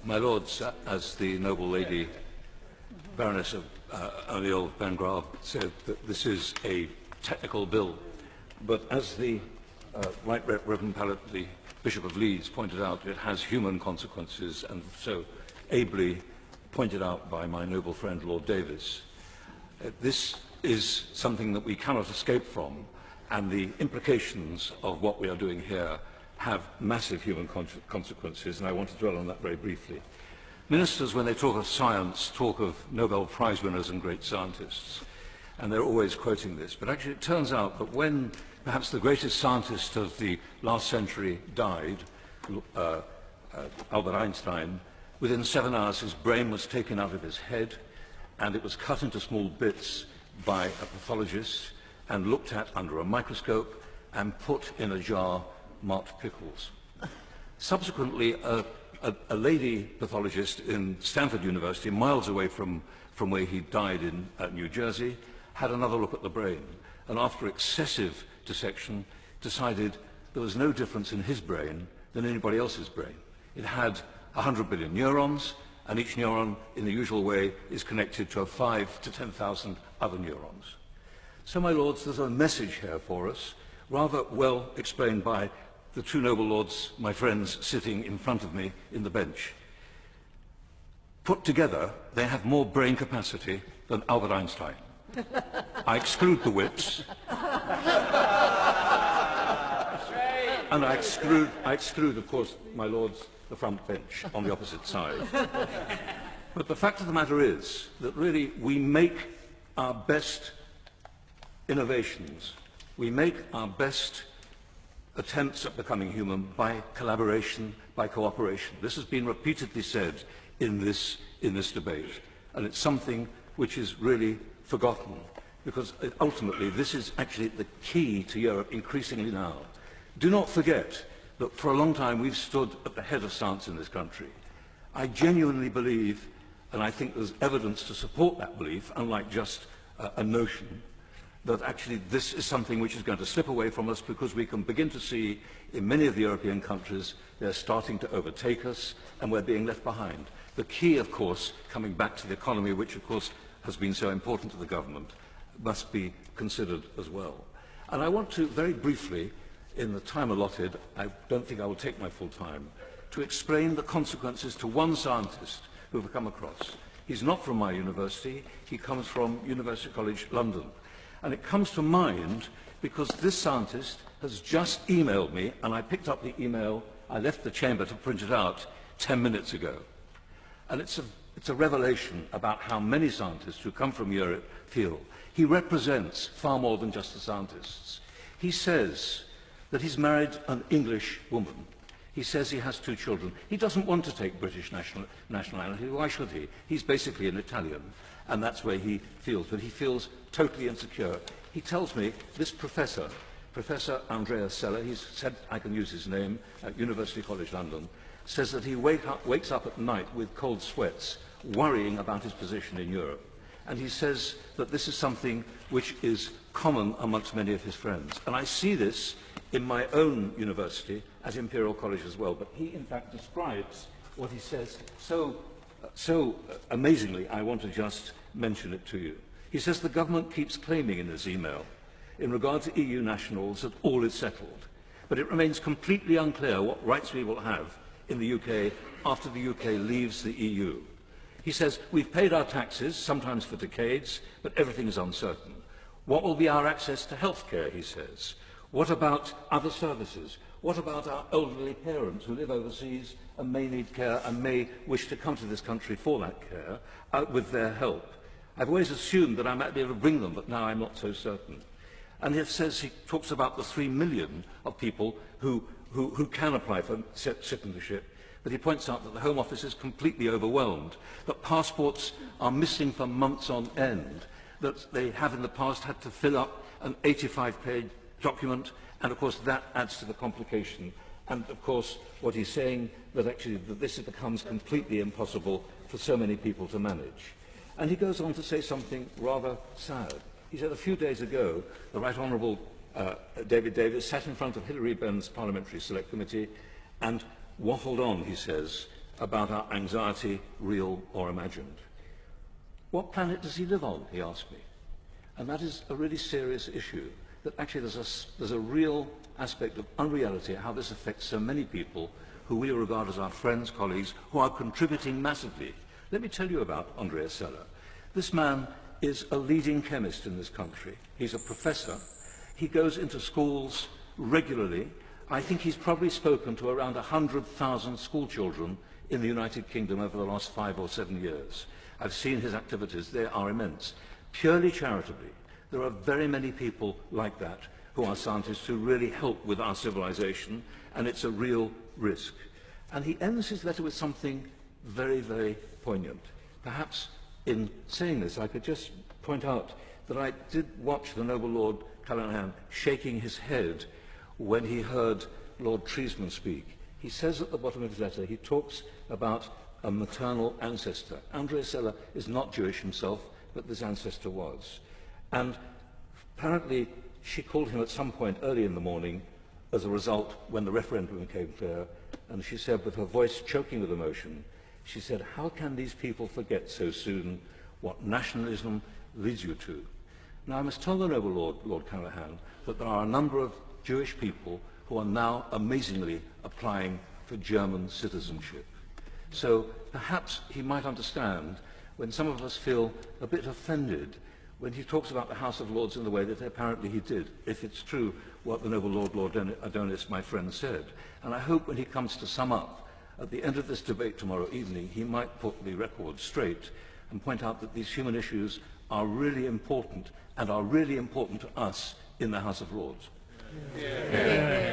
My Lords, as the noble lady Baroness of O'Neill Van Graaf said, that this is a technical bill, but as the Right Reverend Pallet, the Bishop of Leeds, pointed out, it has human consequences, and so ably pointed out by my noble friend Lord Davis. This is something that we cannot escape from, and the implications of what we are doing here have massive human consequences, and I want to dwell on that very briefly. Ministers, when they talk of science, talk of Nobel Prize winners and great scientists, and they're always quoting this. But actually it turns out that when perhaps the greatest scientist of the last century died, Albert Einstein, within 7 hours his brain was taken out of his head and it was cut into small bits by a pathologist and looked at under a microscope and put in a jar marked pickles. Subsequently, a lady pathologist in Stanford University, miles away from where he died in New Jersey, had another look at the brain, and after excessive dissection decided there was no difference in his brain than anybody else's brain. It had 100 billion neurons, and each neuron in the usual way is connected to 5 to 10,000 other neurons. So, my lords, there's a message here for us, rather well explained by the two noble lords, my friends, sitting in front of me in the bench. Put together, they have more brain capacity than Albert Einstein. I exclude the wits. And I exclude, of course, my lords, the front bench on the opposite side. But the fact of the matter is that really we make our best innovations, we make our best attempts at becoming human by collaboration, by cooperation. This has been repeatedly said in this debate, and it's something which is really forgotten, because ultimately this is actually the key to Europe increasingly now. Do not forget that for a long time we've stood at the head of science in this country. I genuinely believe, and I think there's evidence to support that belief, unlike just a notion, that actually this is something which is going to slip away from us, because we can begin to see in many of the European countries they're starting to overtake us and we're being left behind. The key, of course, coming back to the economy, which of course has been so important to the government, must be considered as well. And I want to very briefly, in the time allotted, I don't think I will take my full time, to explain the consequences to one scientist who I've come across. He's not from my university, he comes from University College London. And it comes to mind because this scientist has just emailed me, and I picked up the email, I left the chamber to print it out 10 minutes ago. And it's a revelation about how many scientists who come from Europe feel. He represents far more than just the scientists. He says that he's married an English woman. He says he has 2 children. He doesn't want to take British nationality. Why should he? He's basically an Italian, and that's where he feels. But he feels totally insecure. He tells me this Professor Andrea Sella, he's said I can use his name, at University College London, says that he wakes up at night with cold sweats, worrying about his position in Europe. And he says that this is something which is common amongst many of his friends. And I see this in my own university, at Imperial College as well. But he, in fact, describes what he says so amazingly, I want to just mention it to you. He says the government keeps claiming in his email, in regard to EU nationals, that all is settled. But it remains completely unclear what rights we will have in the UK after the UK leaves the EU. He says, we've paid our taxes, sometimes for decades, but everything is uncertain. What will be our access to healthcare, he says? What about other services? What about our elderly parents who live overseas and may need care and may wish to come to this country for that care with their help? I've always assumed that I might be able to bring them, but now I'm not so certain. And he talks about the 3 million of people who can apply for citizenship, but he points out that the Home Office is completely overwhelmed, that passports are missing for months on end, that they have in the past had to fill up an 85-page document, and of course that adds to the complication. And of course what he's saying, that actually this becomes completely impossible for so many people to manage. And he goes on to say something rather sad. He said a few days ago, the Right Honourable David Davis sat in front of Hilary Benn's Parliamentary Select Committee and waffled on, he says, about our anxiety, real or imagined. What planet does he live on, he asked me. And that is a really serious issue, that actually there's a real aspect of unreality, how this affects so many people who we regard as our friends, colleagues, who are contributing massively. Let me tell you about Andrea Sella. This man is a leading chemist in this country. He's a professor. He goes into schools regularly. I think he's probably spoken to around 100,000 school children in the United Kingdom over the last 5 or 7 years. I've seen his activities. They are immense. Purely charitably, there are very many people like that who are scientists who really help with our civilization, and it's a real risk. And he ends his letter with something very, very poignant. Perhaps in saying this, I could just point out that I did watch the Noble Lord Callahan shaking his head when he heard Lord Treesman speak. He says at the bottom of his letter, he talks about a maternal ancestor. Andrea Sella is not Jewish himself, but this ancestor was. And apparently she called him at some point early in the morning as a result when the referendum became clear, and she said with her voice choking with emotion, she said, "How can these people forget so soon what nationalism leads you to?" Now I must tell the Noble Lord, Lord Callahan, that there are a number of Jewish people who are now amazingly applying for German citizenship. So perhaps he might understand when some of us feel a bit offended when he talks about the House of Lords in the way that apparently he did, if it's true what the Noble Lord, Lord Adonis, my friend, said. And I hope when he comes to sum up, at the end of this debate tomorrow evening, he might put the record straight and point out that these human issues are really important and are really important to us in the House of Lords. Yeah.